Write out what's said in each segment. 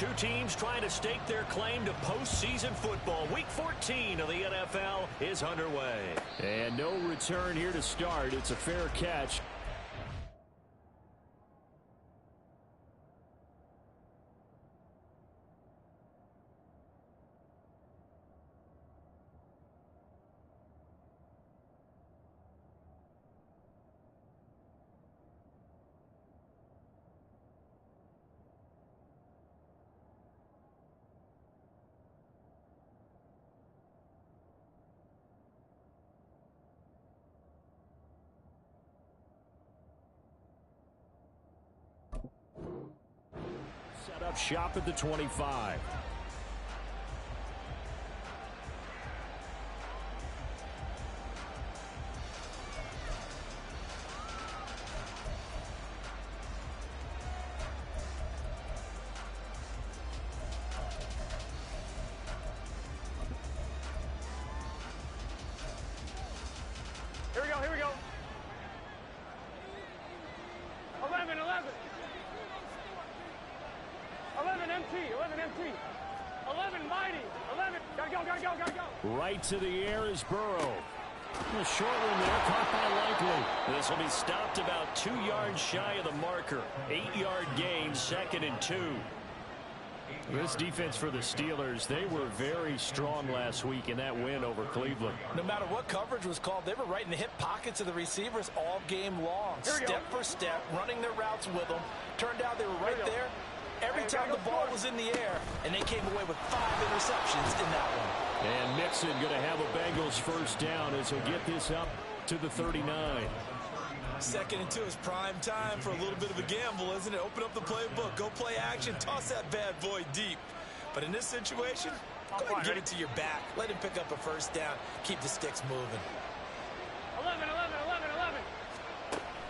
Two teams trying to stake their claim to postseason football. Week 14 of the NFL is underway. And no return here to start. It's a fair catch. Set up shop at the 25. Here we go, here we go. 11, 11 MT, 11 MT. 11 mighty, 11. Gotta go. Right to the air is Burrow. A short one there, caught by Likely. This will be stopped about 2 yards shy of the marker. 8-yard gain, 2nd and 2. This defense for the Steelers, they were very strong last week in that win over Cleveland. No matter what coverage was called, they were right in the hip pockets of the receivers all game long. Step for step, running their routes with them. Turned out they were right there every time the ball was in the air, and they came away with 5 interceptions in that one. And Mixon going to have a Bengals first down as he'll get this up to the 39. 2nd and 2 is prime time for a little bit of a gamble, isn't it? Open up the playbook, go play action, toss that bad boy deep. But in this situation, go ahead and give it to your back. Let him pick up a first down. Keep the sticks moving. 11.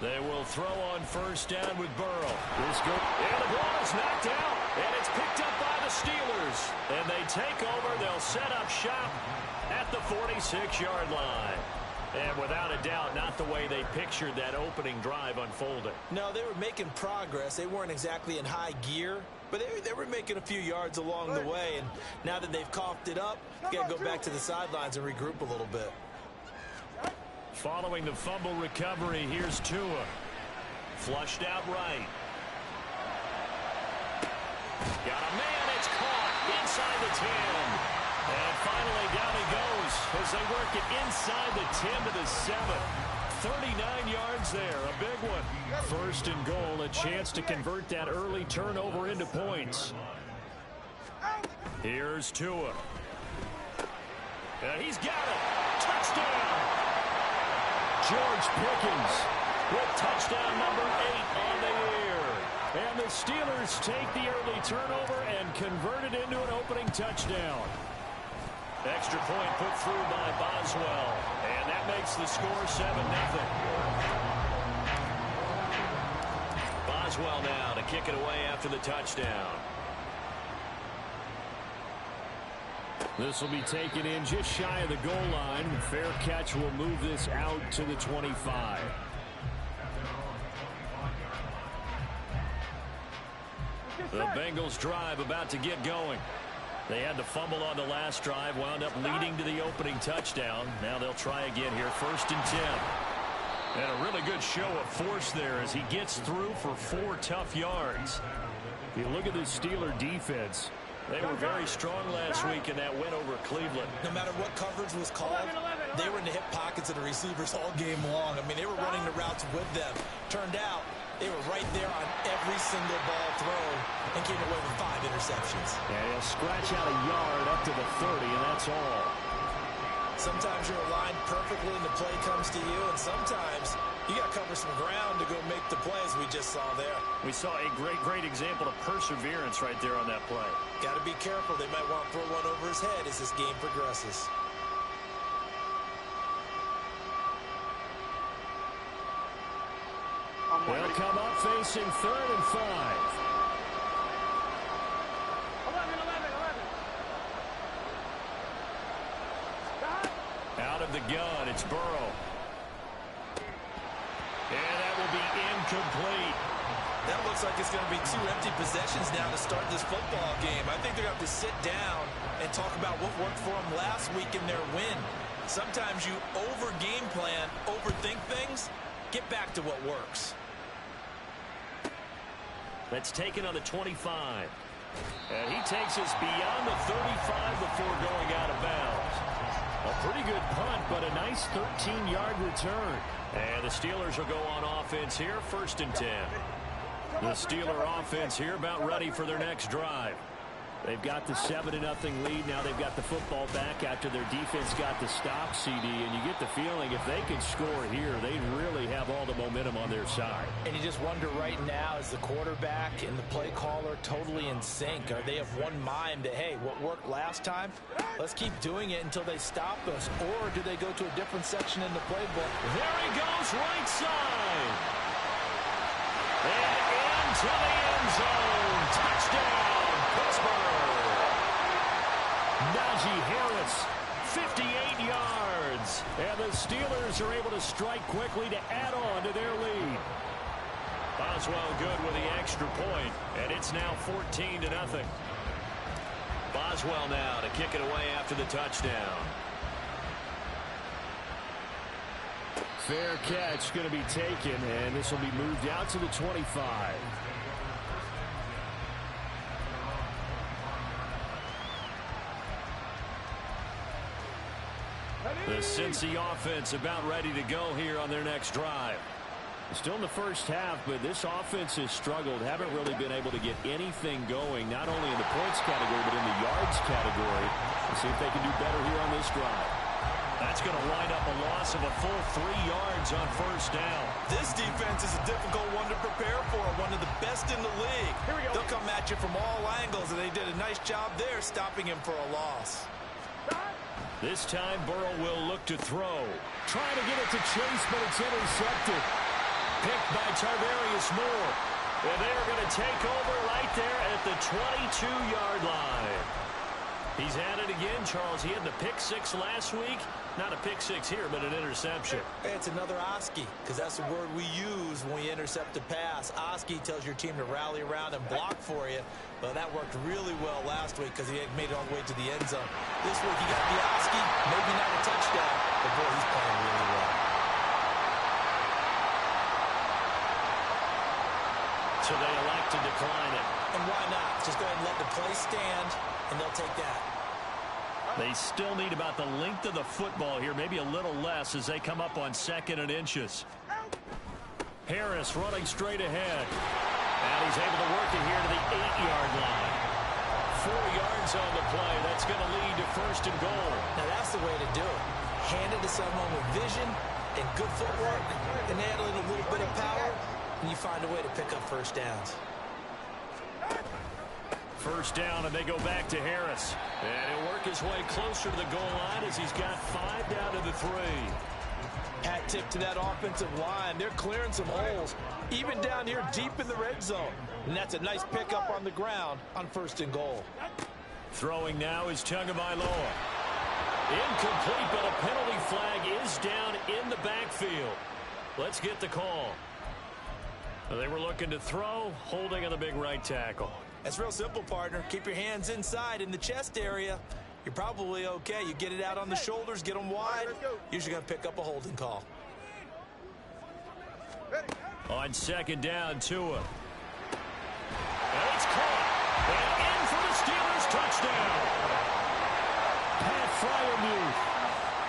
They will throw on first down with Burrow. And the ball is knocked out, and it's picked up by the Steelers. And they take over. They'll set up shop at the 46-yard line. And without a doubt, not the way they pictured that opening drive unfolding. No, they were making progress. They weren't exactly in high gear, but they were making a few yards along the way. And now that they've coughed it up, they got to go back to the sidelines and regroup a little bit. Following the fumble recovery, here's Tua. Flushed out right. Got a man, it's caught inside the 10. And finally down he goes as they work it inside the 10 to the 7. 39 yards there, a big one. First and goal, a chance to convert that early turnover into points. Here's Tua. And he's got it. Touchdown. George Pickens with touchdown number 8 on the year. And the Steelers take the early turnover and convert it into an opening touchdown. Extra point put through by Boswell. And that makes the score 7-0. Boswell now to kick it away after the touchdown. This will be taken in just shy of the goal line. Fair catch will move this out to the 25. The Bengals drive about to get going. They had to fumble on the last drive, wound up leading to the opening touchdown. Now they'll try again here, 1st and 10. And a really good show of force there as he gets through for 4 tough yards. You look at the Steeler defense. They were very strong last week in that win over Cleveland. No matter what coverage was called, they were in the hip pockets of the receivers all game long. I mean, they were running the routes with them. Turned out they were right there on every single ball thrown and came away with 5 interceptions. Yeah, he'll scratch out a yard up to the 30, and that's all. Sometimes you're aligned perfectly and the play comes to you, and sometimes you got to cover some ground to go make the plays we just saw there. We saw a great example of perseverance right there on that play. Got to be careful. They might want to throw one over his head as this game progresses. They'll come up facing 3rd and 5. 11. Out of the gun, it's Burrow. And that will be incomplete. That looks like it's going to be 2 empty possessions now to start this football game. I think they're going to have to sit down and talk about what worked for them last week in their win. Sometimes you over-game plan, overthink things. Get back to what works. That's taken on the 25. And he takes us beyond the 35 before going out of bounds. A pretty good punt, but a nice 13-yard return. And the Steelers will go on offense here, 1st and 10. The Steeler offense here about ready for their next drive. They've got the 7-0 lead. Now they've got the football back after their defense got the stop, CD. And you get the feeling if they can score here, they really have all the momentum on their side. And you just wonder right now, is the quarterback and the play caller totally in sync? Are they of one mind that, hey, what worked last time, let's keep doing it until they stop us? Or do they go to a different section in the playbook? There he goes, right side. And into the end zone. Touchdown, Pittsburgh. Najee Harris, 58 yards. And the Steelers are able to strike quickly to add on to their lead. Boswell good with the extra point, and it's now 14-0. Boswell now to kick it away after the touchdown. Fair catch going to be taken, and this will be moved out to the 25. The Cincy offense about ready to go here on their next drive. Still in the first half, but this offense has struggled. Haven't really been able to get anything going, not only in the points category, but in the yards category. Let's see if they can do better here on this drive. That's going to wind up a loss of a full 3 yards on 1st down. This defense is a difficult one to prepare for, one of the best in the league. They'll come at you from all angles, and they did a nice job there stopping him for a loss. This time Burrow will look to throw. Trying to get it to Chase, but it's intercepted. Picked by Tarvarius Moore. And they're going to take over right there at the 22-yard line. He's at it again, Charles. He had the pick 6 last week. Not a pick 6 here, but an interception. Hey, it's another Oski, because that's the word we use when we intercept a pass. Oski tells your team to rally around and block for you. Well, that worked really well last week because he made it all the way to the end zone. This week he got the Oski, maybe not a touchdown, but boy, he's playing really well. So they elect to decline it. And why not? Just go ahead and let the play stand, and they'll take that. They still need about the length of the football here, maybe a little less as they come up on 2nd and inches. Harris running straight ahead. And he's able to work it here to the 8-yard line. 4 yards on the play. That's going to lead to 1st and goal. Now that's the way to do it. Hand it to someone with vision and good footwork, and add a little bit of power, and you find a way to pick up 1st downs. 1st down, and they go back to Harris. And he'll work his way closer to the goal line as he's got 5 down to the 3. Hat tip to that offensive line. They're clearing some holes, even down here deep in the red zone. And that's a nice pickup on the ground on 1st and goal. Throwing now is Tagovailoa. Incomplete, but a penalty flag is down in the backfield. Let's get the call. They were looking to throw, holding on the big right tackle. That's real simple, partner. Keep your hands inside in the chest area. You're probably okay. You get it out on the shoulders, get them wide. Usually going to pick up a holding call. On 2nd down, Tua. And it's caught. And in for the Steelers touchdown. Pat Fryermuth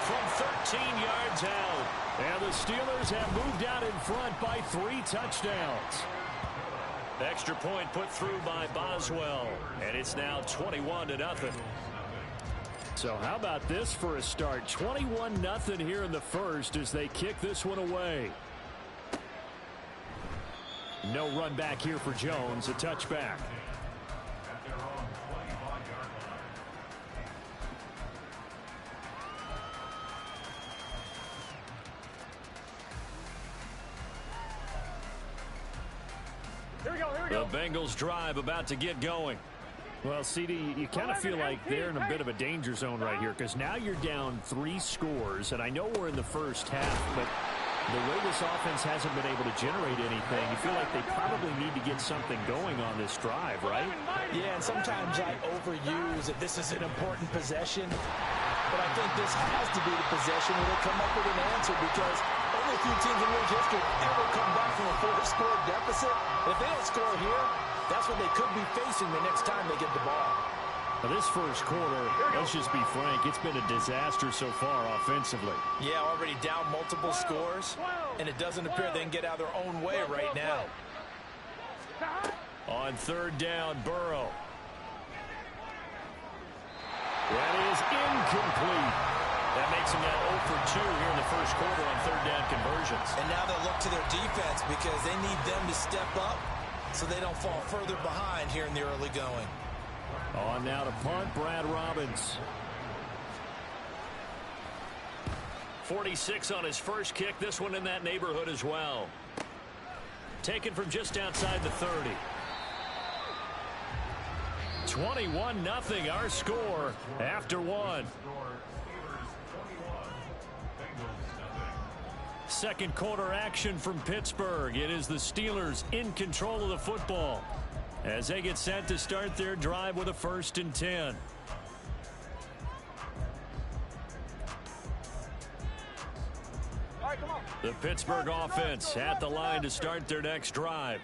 from 13 yards out. And the Steelers have moved out in front by 3 touchdowns. Extra point put through by Boswell. And it's now 21-0. So how about this for a start? 21-0 here in the first as they kick this one away. No run back here for Jones. A touchback. Here we go. The Bengals drive about to get going. Well, CD, you kind of feel like they're in a bit of a danger zone right here because now you're down 3 scores, and I know we're in the first half, but The way this offense hasn't been able to generate anything, you feel like they probably need to get something going on this drive, right? Yeah, and sometimes I overuse that this is an important possession. But I think this has to be the possession where they come up with an answer, because only a few teams in league history ever come back from a 4-score deficit. And if they don't score here, that's what they could be facing the next time they get the ball. Now this first quarter, let's just be frank, it's been a disaster so far offensively. Yeah, already down multiple scores, and it doesn't appear they can get out of their own way right now. On third down, Burrow. That is incomplete. That makes them now 0 for 2 here in the first quarter on third down conversions. And now they'll look to their defense because they need them to step up so they don't fall further behind here in the early going. On now to punt, Brad Robbins. 46 on his first kick. This one in that neighborhood as well. Taken from just outside the 30. 21-0 our score after one. Second quarter action from Pittsburgh. It is the Steelers in control of the football as they get set to start their drive with a 1st and 10. The Pittsburgh offense at the line to start their next drive.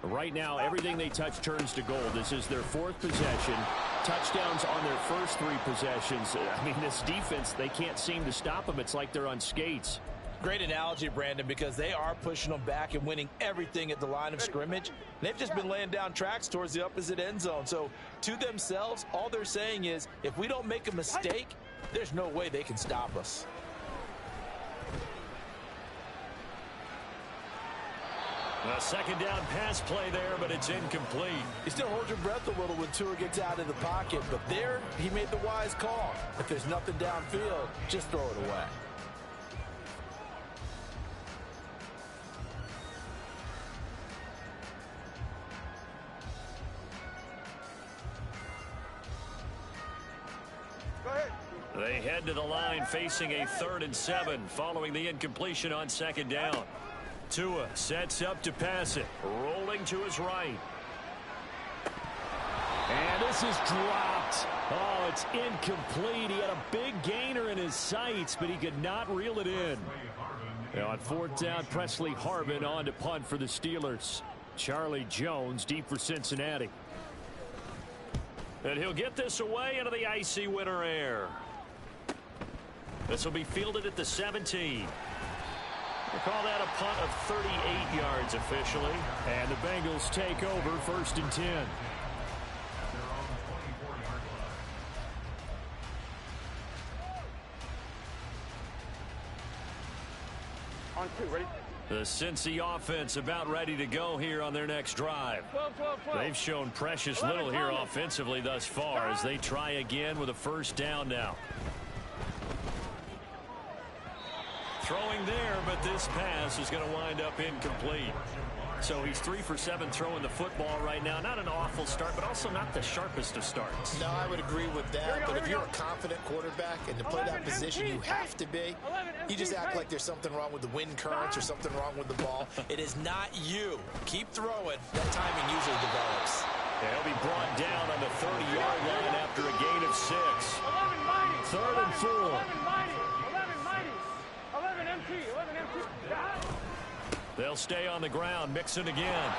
Right now, everything they touch turns to gold. This is their 4th possession. Touchdowns on their first 3 possessions. I mean, this defense, they can't seem to stop them. It's like they're on skates. Great analogy, Brandon, because they are pushing them back and winning everything at the line of scrimmage. They've just been laying down tracks towards the opposite end zone. So to themselves, all they're saying is, if we don't make a mistake, there's no way they can stop us. A second down pass play there, but it's incomplete. You still hold your breath a little when Tua gets out of the pocket, but there he made the wise call. If there's nothing downfield, just throw it away. They head to the line facing a 3rd and 7 following the incompletion on second down. Tua sets up to pass it, rolling to his right. And this is dropped. Oh, it's incomplete. He had a big gainer in his sights, but he could not reel it in. Now on 4th down, Presley Harvin on to punt for the Steelers. Charlie Jones deep for Cincinnati. And he'll get this away into the icy winter air. This will be fielded at the 17. We'll call that a punt of 38 yards officially. And the Bengals take over 1st and 10. On 2, ready? The Cincy offense about ready to go here on their next drive. 12, 12, 12. They've shown precious little here offensively thus far as they try again with a 1st down now. Throwing there, but this pass is going to wind up incomplete. So he's 3 for 7 throwing the football right now. Not an awful start, but also not the sharpest of starts. No, I would agree with that. But if you're a confident quarterback and to play that position, you have to be. You just act like there's something wrong with the wind currents or something wrong with the ball. It is not you. Keep throwing. That timing usually develops. Yeah, he'll be brought down on the 30-yard line after a gain of 6. 11 mighty. 3rd and 4. 11 mighty. 11 mighty. 11 MT. 11 MT. They'll stay on the ground. Mixon again.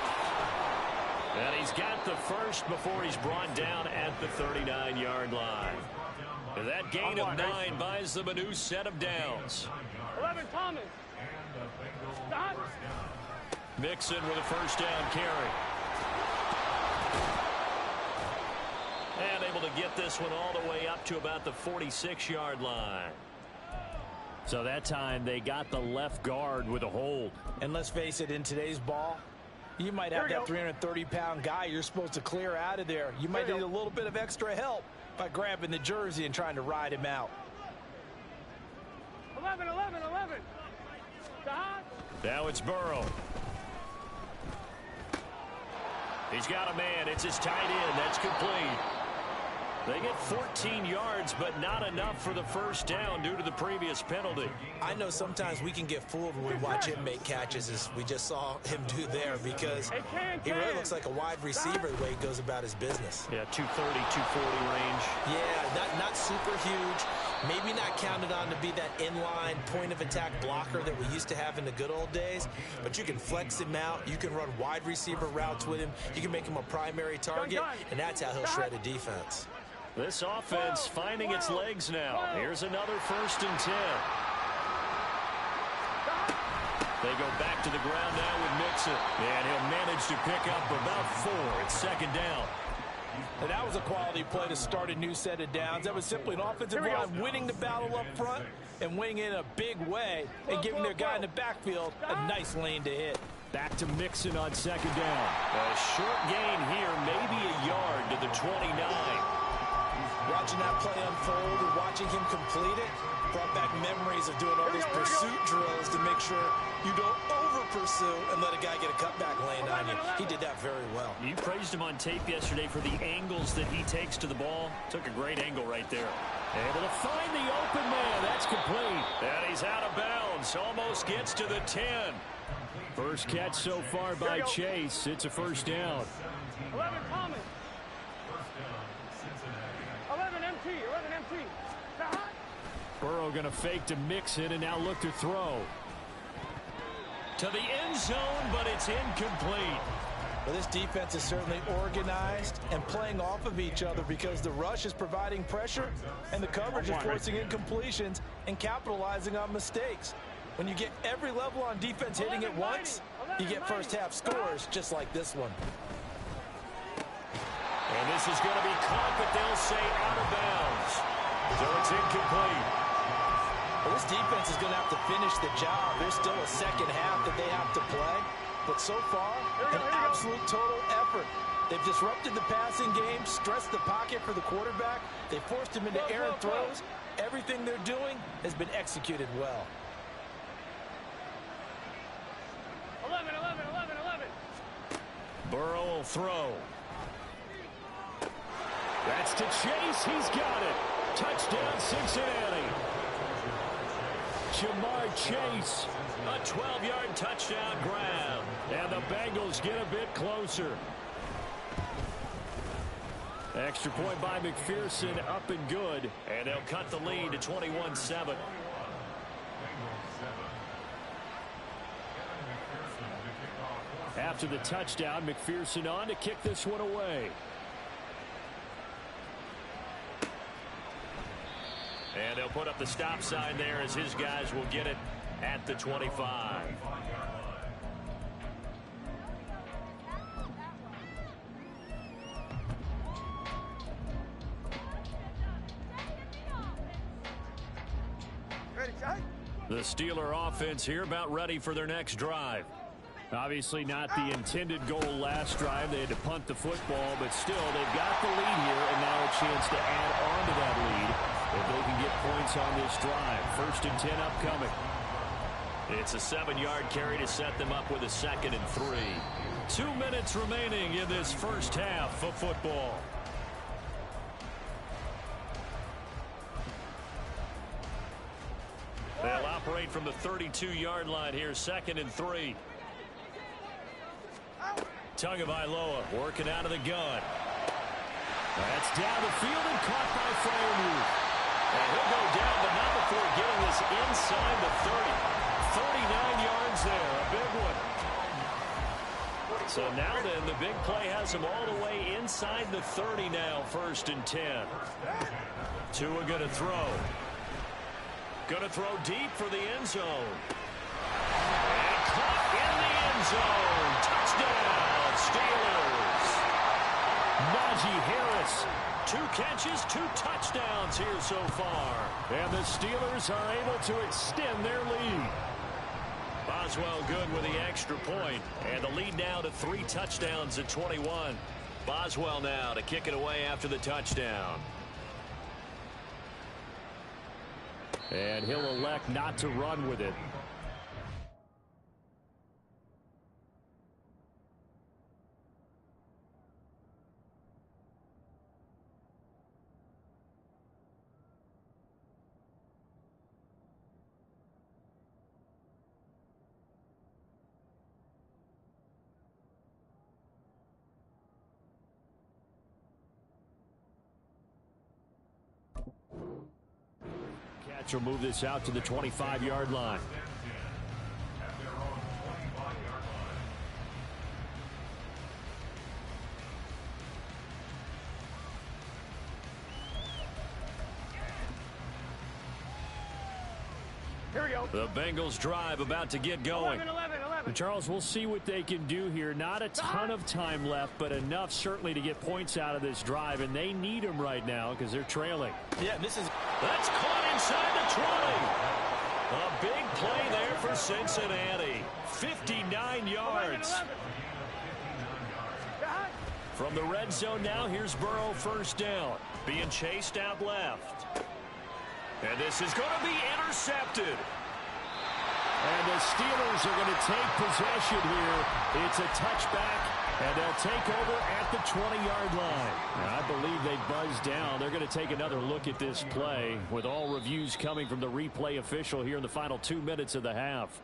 And he's got the first before he's brought down at the 39-yard line. And that gain of 9 buys them a new set of downs. 11 Thomas. Stop. Mixon with a 1st down carry. And able to get this one all the way up to about the 46-yard line. So that time they got the left guard with a hold. And let's face it, in today's ball, you might have that 330-pound guy you're supposed to clear out of there. You might need a little bit of extra help by grabbing the jersey and trying to ride him out. 11, 11, 11. Stop. Now it's Burrow. He's got a man. It's his tight end. That's complete. They get 14 yards, but not enough for the first down due to the previous penalty. I know sometimes we can get fooled when we watch him make catches, as we just saw him do there, because he really looks like a wide receiver the way he goes about his business. Yeah, 230, 240 range. Yeah, not super huge. Maybe not counted on to be that inline point-of-attack blocker that we used to have in the good old days, but you can flex him out. You can run wide receiver routes with him. You can make him a primary target, and that's how he'll shred a defense. This offense finding its legs now. Here's another 1st and 10. They go back to the ground now with Mixon, and he'll manage to pick up about 4. It's 2nd down. And that was a quality play to start a new set of downs. That was simply an offensive line winning the battle up front and winning in a big way and giving their guy in the backfield a nice lane to hit. Back to Mixon on 2nd down. A short gain here, maybe a yard to the 29. Watching that play unfold and watching him complete it brought back memories of doing all those pursuit drills to make sure you don't over-pursue and let a guy get a cutback lane on you. He did that very well. You praised him on tape yesterday for the angles that he takes to the ball. Took a great angle right there. Able to find the open man. That's complete. And he's out of bounds. Almost gets to the 10. First catch so far by Chase. It's a 1st down. 11 Thomas. 11 MT. 11 MT. Burrow going to fake to Mixon and now look to throw. To the end zone, but it's incomplete. Well, this defense is certainly organized and playing off of each other because the rush is providing pressure and the coverage is forcing incompletions and capitalizing on mistakes. When you get every level on defense hitting at once, you get first half scores just like this one. And this is going to be caught, but they'll say out of bounds. So it's incomplete. Well, this defense is going to have to finish the job. There's still a second half that they have to play. But so far, an absolute total effort. They've disrupted the passing game, stressed the pocket for the quarterback. They forced him into errant throws. Everything they're doing has been executed well. 11, 11, 11, 11. Burrow will throw. That's to Chase. He's got it. Touchdown, Cincinnati. Jamar Chase, a 12-yard touchdown grab. And the Bengals get a bit closer. Extra point by McPherson, up and good. And they'll cut the lead to 21-7. After the touchdown, McPherson on to kick this one away. And they'll put up the stop sign there as his guys will get it at the 25. The Steeler offense here about ready for their next drive. Obviously not the intended goal last drive. They had to punt the football, but still they've got the lead here and now a chance to add on to that lead if they can get points on this drive. 1st and 10 upcoming. It's a 7-yard carry to set them up with a 2nd and 3. 2 minutes remaining in this first half of football. They'll operate from the 32-yard line here, 2nd and 3. Tagovailoa working out of the gun. That's down the field and caught by Freiermuth. And he'll go down, but not before getting this inside the 30. 39 yards there, a big one. So now then, the big play has him all the way inside the 30 now, 1st and 10. Tua going to throw. Going to throw deep for the end zone. And caught in the end zone. Touchdown, Steelers. Najee Harris, 2 catches, 2 touchdowns here so far. And the Steelers are able to extend their lead. Boswell good with the extra point. And the lead now to 3 touchdowns at 21. Boswell now to kick it away after the touchdown. And he'll elect not to run with it. Pats will move this out to the 25-yard line. Here we go. The Bengals drive about to get going. 11. Charles, we'll see what they can do here. Not a ton of time left, but enough certainly to get points out of this drive, and they need them right now because they're trailing. Yeah, That's caught inside the 20. A big play there for Cincinnati. 59 yards. 11. From the red zone now, here's Burrow first down. Being chased out left. And this is going to be intercepted. And the Steelers are going to take possession here. It's a touchback, and they'll take over at the 20-yard line. And I believe they buzzed down. They're going to take another look at this play with all reviews coming from the replay official here in the final 2 minutes of the half.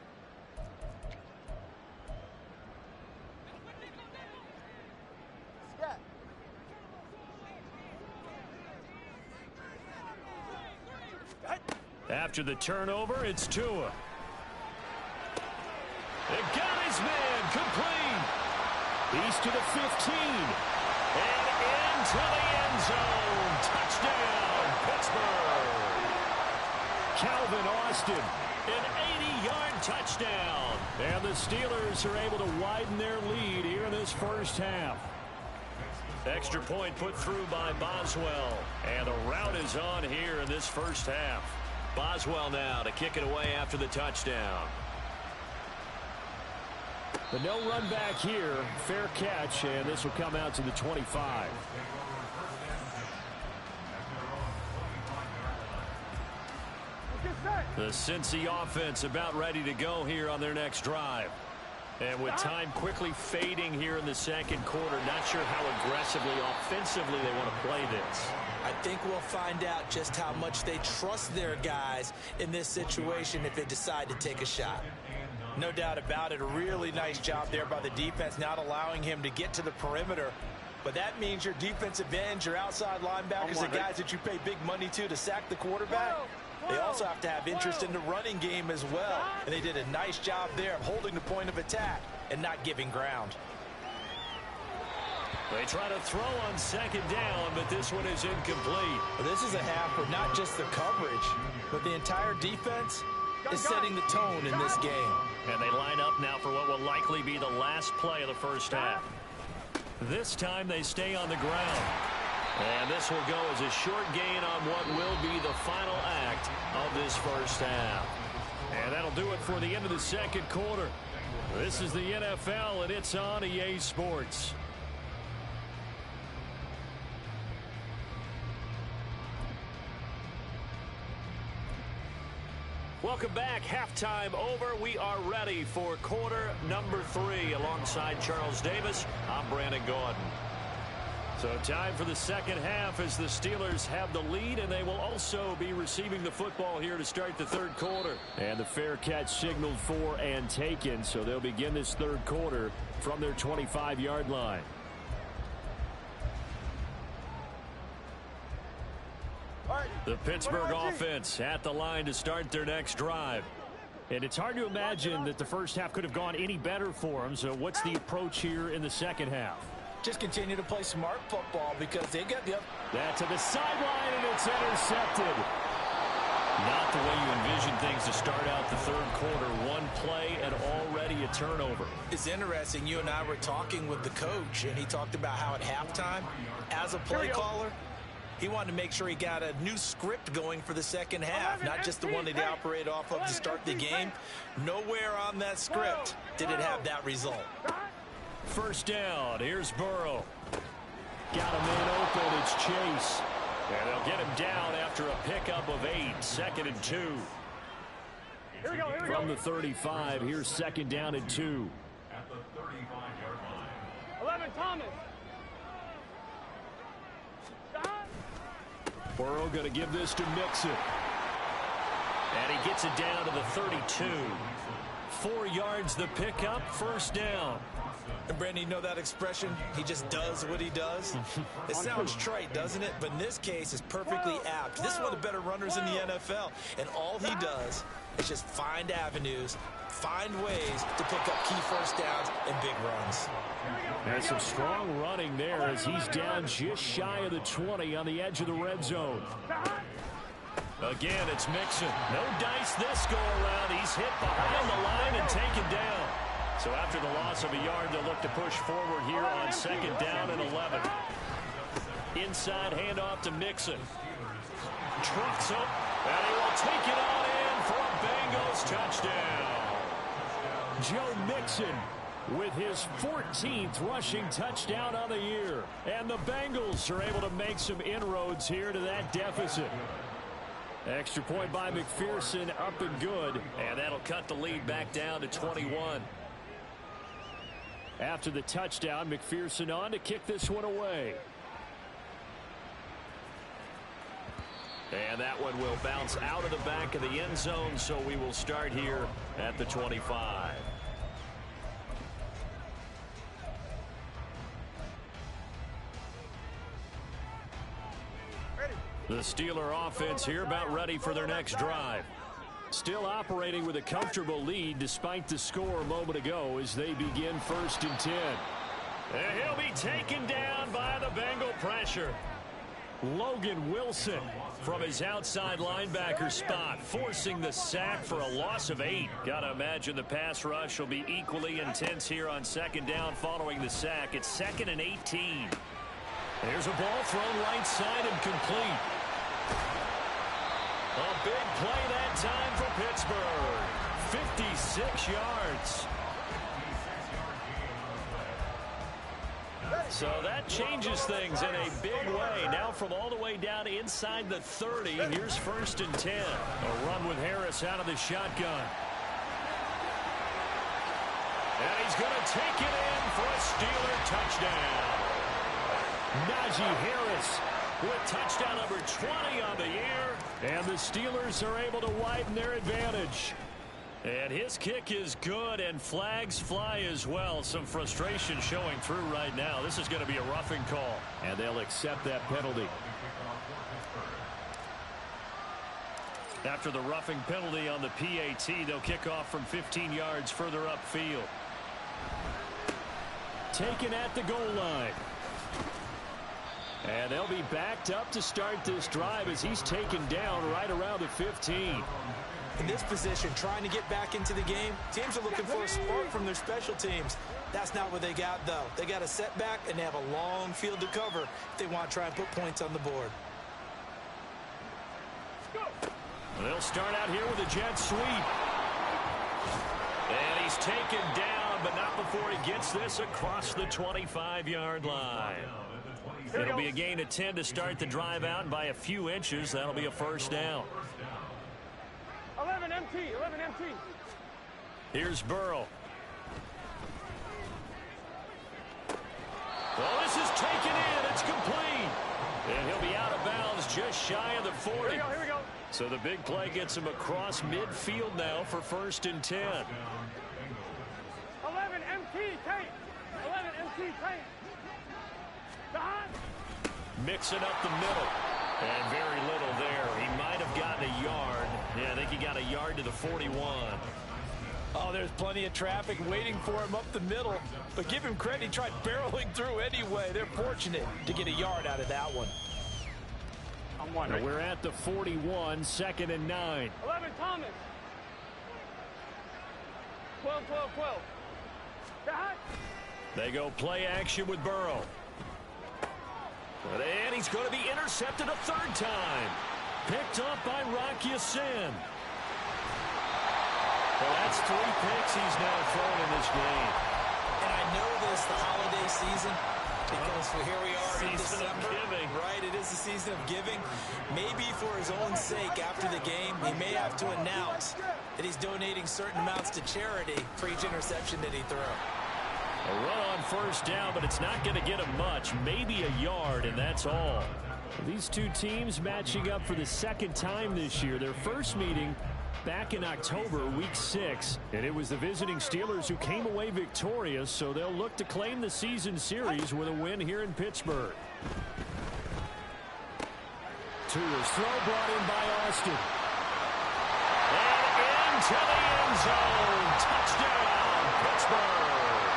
After the turnover, it's Tua. They got his man complete. He's to the 15. And into the end zone. Touchdown, Pittsburgh. Calvin Austin. An 80-yard touchdown. And the Steelers are able to widen their lead here in this first half. Extra point put through by Boswell. And the route is on here in this first half. Boswell now to kick it away after the touchdown. But no run back here. Fair catch, and this will come out to the 25. The Cincy offense about ready to go here on their next drive. And with time quickly fading here in the second quarter, not sure how aggressively, offensively they want to play this. I think we'll find out just how much they trust their guys in this situation if they decide to take a shot. No doubt about it, a really nice job there by the defense, not allowing him to get to the perimeter. But that means your defensive ends, your outside linebackers, the guys that you pay big money to sack the quarterback, they also have to have interest in the running game as well. And they did a nice job there of holding the point of attack and not giving ground. They try to throw on second down, but this one is incomplete. Well, this is a half where not just the coverage, but the entire defense is setting the tone in this game. And they line up now for what will likely be the last play of the first half. This time they stay on the ground. And this will go as a short gain on what will be the final act of this first half. And that'll do it for the end of the second quarter. This is the NFL, and it's on EA Sports. Welcome back. Halftime over. We are ready for quarter number 3. Alongside Charles Davis, I'm Brandon Gordon. So time for the second half as the Steelers have the lead, and they will also be receiving the football here to start the third quarter. And the fair catch signaled for and taken, so they'll begin this third quarter from their 25-yard line. The Pittsburgh offense at the line to start their next drive. And it's hard to imagine that the first half could have gone any better for them. So what's the approach here in the second half? Just continue to play smart football because they got the... That to the sideline, and it's intercepted. Not the way you envision things to start out the third quarter. One play and already a turnover. It's interesting. You and I were talking with the coach, and he talked about how at halftime, as a play caller, he wanted to make sure he got a new script going for the second half, not just the one that he operated off of to start the game. Nowhere on that script did it have that result. First down. Here's Burrow. Got a man open. It's Chase. And they'll get him down after a pickup of 8. 2nd and 2. Here we go. From the 35, here's 2nd down and 2. At the 35-yard line. 11, Thomas. Burrow going to give this to Mixon. And he gets it down to the 32. 4 yards the pickup, first down. And Brandon, you know that expression? He just does what he does. It sounds trite, doesn't it? But in this case, it's perfectly apt. This is one of the better runners in the NFL. And all he does is just find avenues, find ways to pick up key first downs and big runs. There's some strong running there as he's down just shy of the 20 on the edge of the red zone. Again, it's Mixon. No dice this go-around. He's hit behind the line and taken down. So after the loss of a yard, they'll look to push forward here on 2nd down and 11. Inside handoff to Mixon. Trucks up, and he will take it on in for a Bengals touchdown. Joe Mixon with his 14th rushing touchdown on the year. And the Bengals are able to make some inroads here to that deficit. Extra point by McPherson, up and good. And that'll cut the lead back down to 21. After the touchdown, McPherson on to kick this one away. And that one will bounce out of the back of the end zone, so we will start here at the 25. The Steeler offense here about ready for their next drive. Still operating with a comfortable lead despite the score a moment ago as they begin 1st and 10. And he'll be taken down by the Bengal pressure. Logan Wilson from his outside linebacker spot, forcing the sack for a loss of 8. Gotta imagine the pass rush will be equally intense here on 2nd down following the sack. It's 2nd and 18. There's a ball thrown right side and complete. A big play that time for Pittsburgh. 56 yards. So that changes things in a big way. Now from all the way down inside the 30, here's 1st and 10. A run with Harris out of the shotgun. And he's going to take it in for a Steeler touchdown. Najee Harris with touchdown number 20 on the year. And the Steelers are able to widen their advantage. And his kick is good, and flags fly as well. Some frustration showing through right now. This is going to be a roughing call. And they'll accept that penalty. After the roughing penalty on the PAT, they'll kick off from 15 yards further upfield. Taken at the goal line. And they'll be backed up to start this drive as he's taken down right around the 15. In this position, trying to get back into the game, teams are looking for a spark from their special teams. That's not what they got, though. They got a setback, and they have a long field to cover if they want to try and put points on the board. They'll start out here with a jet sweep. And he's taken down, but not before he gets this across the 25-yard line. It'll be a gain of 10 to start the drive out, and by a few inches, that'll be a 1st down. 11 MT, 11 MT. Here's Burrow. Well, this is taken in. It's complete. And he'll be out of bounds just shy of the 40. Here we go. So the big play gets him across midfield now for 1st and 10. 11 MT, tape. 11 MT, tape. Behind. Mixing up the middle. And very little there. He might have gotten a yard. Yeah, I think he got a yard to the 41. Oh, there's plenty of traffic waiting for him up the middle. But give him credit, he tried barreling through anyway. They're fortunate to get a yard out of that one. I'm wondering. We're at the 41, 2nd and 9. 11 Thomas. 12, 12, 12. Behind. They go play action with Burrow. And he's going to be intercepted a 3rd time. Picked up by Rock Ya-Sin. Well, that's 3 picks he's now thrown in this game. And I know this, the holiday season, because here we are in Season of December. giving. Right, it is the season of giving. Maybe for his own sake after the game, he may have to announce that he's donating certain amounts to charity for each interception that he threw. A run on 1st down, but it's not going to get him much. Maybe a yard, and that's all. These two teams matching up for the 2nd time this year. Their first meeting back in October, week 6, and it was the visiting Steelers who came away victorious, so they'll look to claim the season series with a win here in Pittsburgh. Tua's throw brought in by Austin. And into the end zone. Touchdown, Pittsburgh.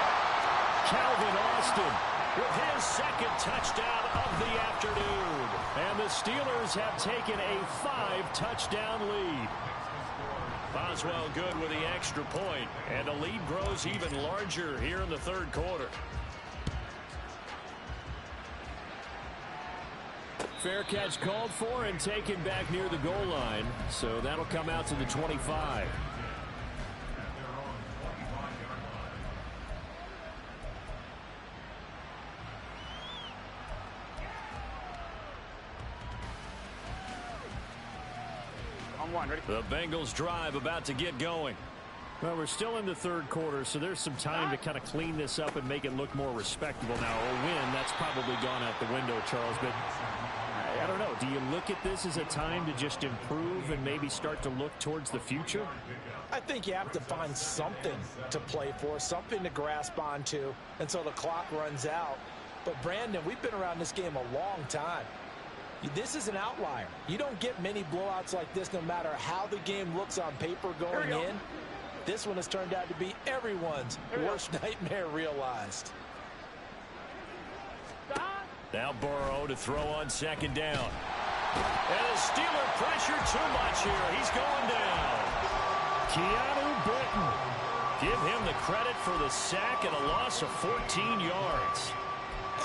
Calvin Austin with his second touchdown of the afternoon. And the Steelers have taken a 5-touchdown lead. Boswell good with the extra point, and the lead grows even larger here in the third quarter. Fair catch called for and taken back near the goal line, so that'll come out to the 25. The Bengals drive about to get going. Well, we're still in the third quarter, so there's some time to kind of clean this up and make it look more respectable. Now, a win, that's probably gone out the window, Charles, but I don't know. Do you look at this as a time to just improve and maybe start to look towards the future? I think you have to find something to play for, something to grasp onto until the clock runs out. But, Brandon, we've been around this game a long time. This is an outlier. You don't get many blowouts like this no matter how the game looks on paper going in. This one has turned out to be everyone's worst nightmare realized. Now Burrow to throw on second down. And the Steeler pressure too much here. He's going down. Keanu Britton. Give him the credit for the sack and a loss of 14 yards.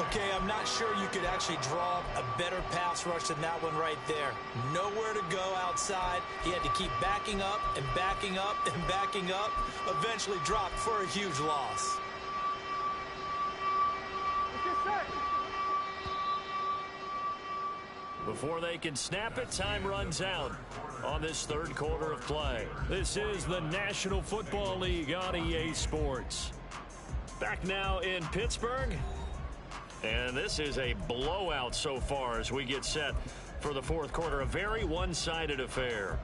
Okay, I'm not sure you could actually draw a better pass rush than that one right there. Nowhere to go outside. He had to keep backing up and backing up and backing up. Eventually dropped for a huge loss. Before they can snap it, time runs out on this third quarter of play. This is the National Football League on EA Sports. Back now in Pittsburgh. And this is a blowout so far as we get set for the fourth quarter. A very one-sided affair.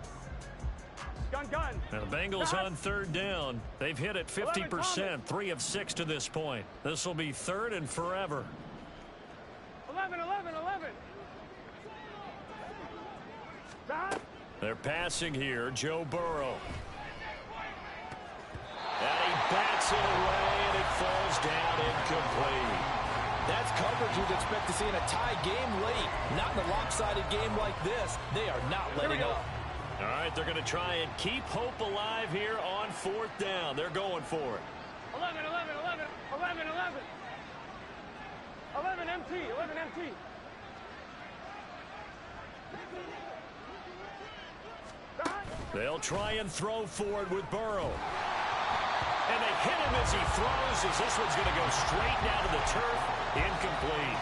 Gun. Now the Bengals on third down. They've hit it 50%, 3 of 6 to this point. This will be third and forever. 11. They're passing here. Joe Burrow. And he bats it away, and it falls down incomplete. That's coverage you'd expect to see in a tie game late. Not in a lopsided game like this. They are not letting up. All right, they're going to try and keep hope alive here on fourth down. They're going for it. 11 MT. They'll try and throw forward with Burrow. And they hit him as he throws, as this one's going to go straight down to the turf. Incomplete.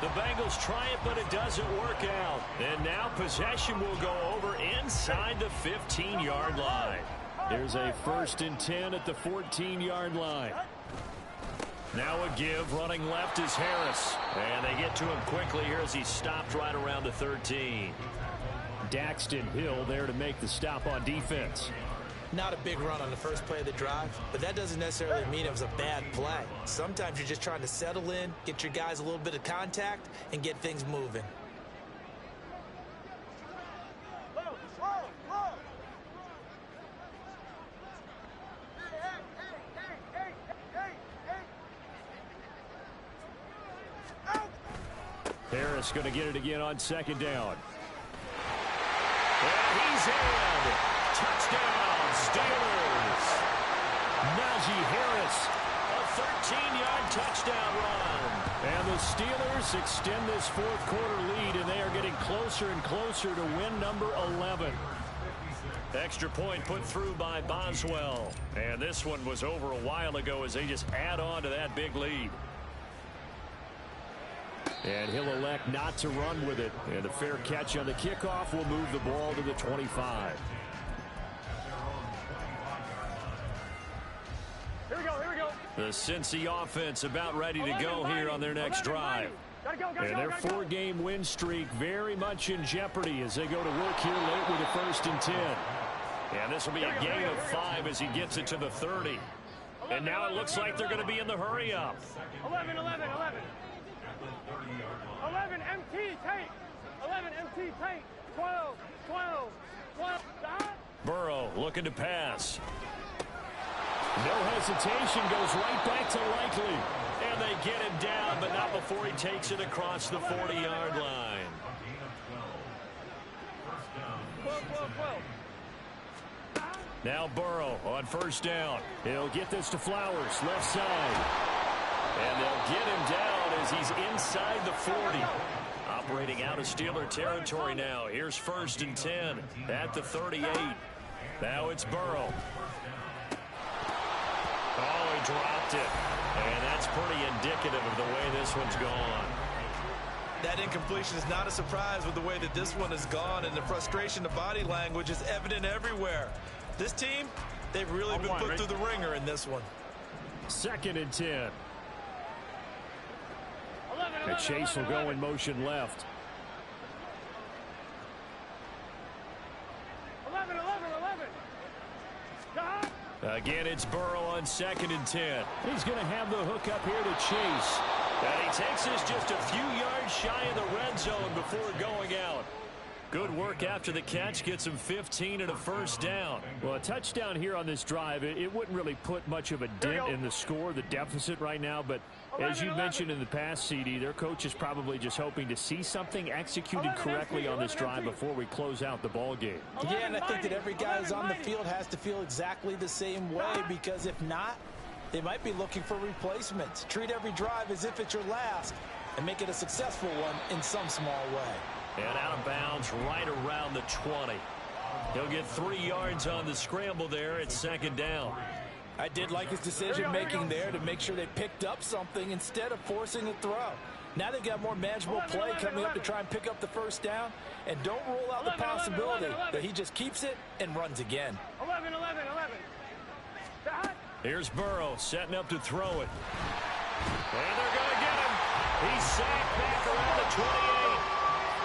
The Bengals try it, but it doesn't work out. And now possession will go over inside the 15-yard line. There's a 1st and 10 at the 14-yard line. Now a give. Running left is Harris. And they get to him quickly here as he stopped right around the 13. Daxton Hill there to make the stop on defense. Not a big run on the first play of the drive, but that doesn't necessarily mean it was a bad play. Sometimes you're just trying to settle in, get your guys a little bit of contact, and get things moving. Harris going to get it again on second down. And he's in. Touchdown, Steelers. Najee Harris, a 13-yard touchdown run. And the Steelers extend this fourth quarter lead, and they are getting closer and closer to win number 11. Extra point put through by Boswell. And this one was over a while ago as they just add on to that big lead. And he'll elect not to run with it. And a fair catch on the kickoff will move the ball to the 25. Here we go. The Cincy offense about ready to go here on their next drive. And their 4-game win streak very much in jeopardy as they go to work here late with a 1st and 10. And this will be a gain of 5 as he gets it to the 30. And now it looks like they're going to be in the hurry-up. 11, 11, 11. 11, MT, take. 11, MT, take. 12, 12, 12. Burrow looking to pass. No hesitation, goes right back to Likely. And they get him down, but not before he takes it across the 40-yard line. 12, 12, 12. Now Burrow on first down. He'll get this to Flowers, left side. And they'll get him down as he's inside the 40. Operating out of Steeler territory now. Here's 1st and 10 at the 38. Now it's Burrow. Oh, he dropped it. And that's pretty indicative of the way this one's gone. That incompletion is not a surprise with the way that this one has gone, and the frustration, the body language is evident everywhere. This team, they've really been put through the ringer in this one. 2nd and 10. 11, And Chase will go in motion left. 11, 11, 11. Again, it's Burrow on 2nd and 10. He's going to have the hook up here to Chase. And he takes this just a few yards shy of the red zone before going out. Good work after the catch. Gets him 15 and a 1st down. Well, a touchdown here on this drive, it wouldn't really put much of a dent in the score, the deficit right now. But as you mentioned in the past, CD, their coach is probably just hoping to see something executed correctly on this drive before we close out the ball game. Yeah, and I think that every guy who's on the field has to feel exactly the same way, because if not, they might be looking for replacements. Treat every drive as if it's your last and make it a successful one in some small way. And out of bounds right around the 20. He'll get 3 yards on the scramble there at 2nd down. I did like his decision-making there to make sure they picked up something instead of forcing a throw. Now they've got more manageable play coming up to try and pick up the 1st down. And don't rule out the possibility that he just keeps it and runs again. 11, 11, 11. Here's Burrow setting up to throw it. And they're going to get him. He's sacked back around the 28.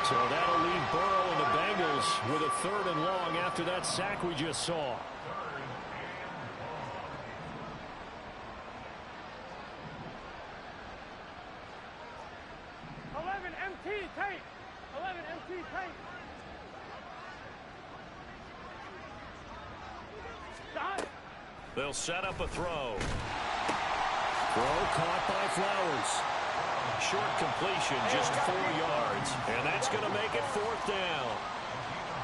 So that'll leave Burrow and the Bengals with a 3rd and long after that sack we just saw. MT, take. 11, MT, take. Stop. They'll set up a throw. Throw caught by Flowers. Short completion, just 4 yards. And that's going to make it 4th down.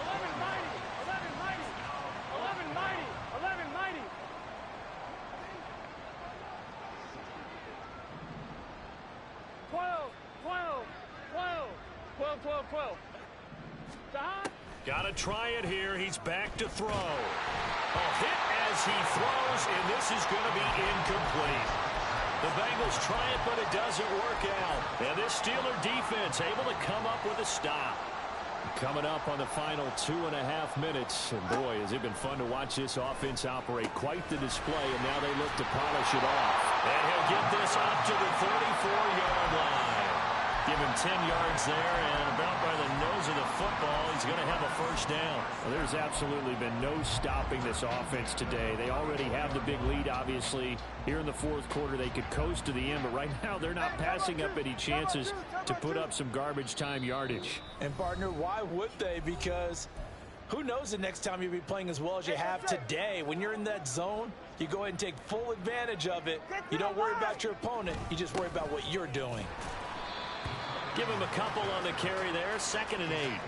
11 mighty, 11 mighty, 11 mighty, 11 mighty. 12, 12, 12, 12, 12, 12. Got to try it here. He's back to throw. A hit as he throws, and this is going to be incomplete. The Bengals try it, but it doesn't work out. And this Steeler defense able to come up with a stop. Coming up on the final 2.5 minutes. And boy, has it been fun to watch this offense operate. Quite the display, and now they look to polish it off. And he'll get this up to the 34-yard line. Give him 10 yards there, and about by the nose of the football, he's going to have a 1st down. Well, there's absolutely been no stopping this offense today. They already have the big lead, obviously. Here in the 4th quarter, they could coast to the end, but right now they're not passing up any chances to put up some garbage time yardage. And, partner, why would they? Because who knows the next time you'll be playing as well as you have today. When you're in that zone, you go ahead and take full advantage of it. You don't worry about your opponent. You just worry about what you're doing. Give him a couple on the carry there. 2nd and 8.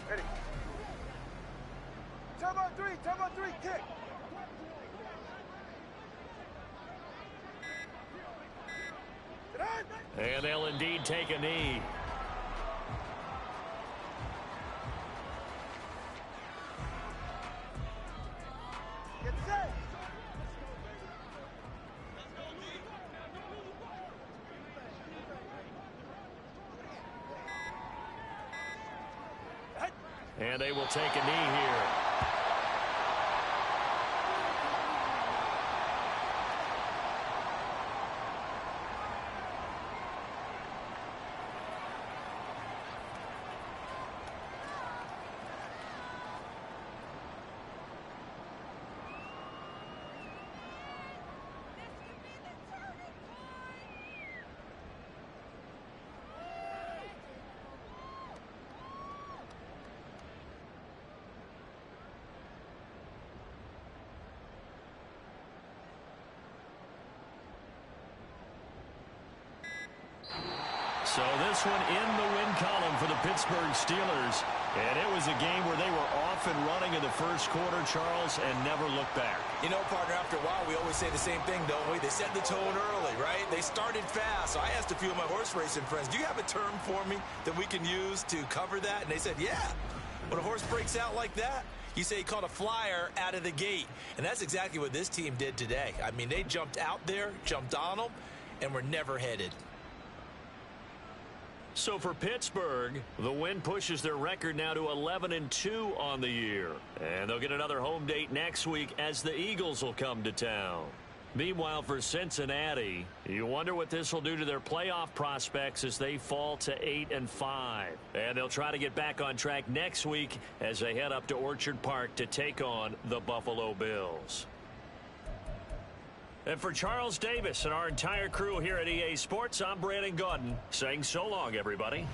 Ready. Turbo 3, kick. And they'll indeed take a knee. Get set. And they will take a knee here. So this one in the win column for the Pittsburgh Steelers. And it was a game where they were off and running in the first quarter, Charles, and never looked back. You know, partner, after a while, we always say the same thing, don't we? They set the tone early, right? They started fast. So I asked a few of my horse racing friends, do you have a term for me that we can use to cover that? And they said, yeah. When a horse breaks out like that, you say he caught a flyer out of the gate. And that's exactly what this team did today. I mean, they jumped out there, jumped on them, and were never headed. So for Pittsburgh, the win pushes their record now to 11-2 on the year. And they'll get another home date next week as the Eagles will come to town. Meanwhile, for Cincinnati, you wonder what this will do to their playoff prospects as they fall to 8-5. And they'll try to get back on track next week as they head up to Orchard Park to take on the Buffalo Bills. And for Charles Davis and our entire crew here at EA Sports, I'm Brandon Gaudin saying so long, everybody.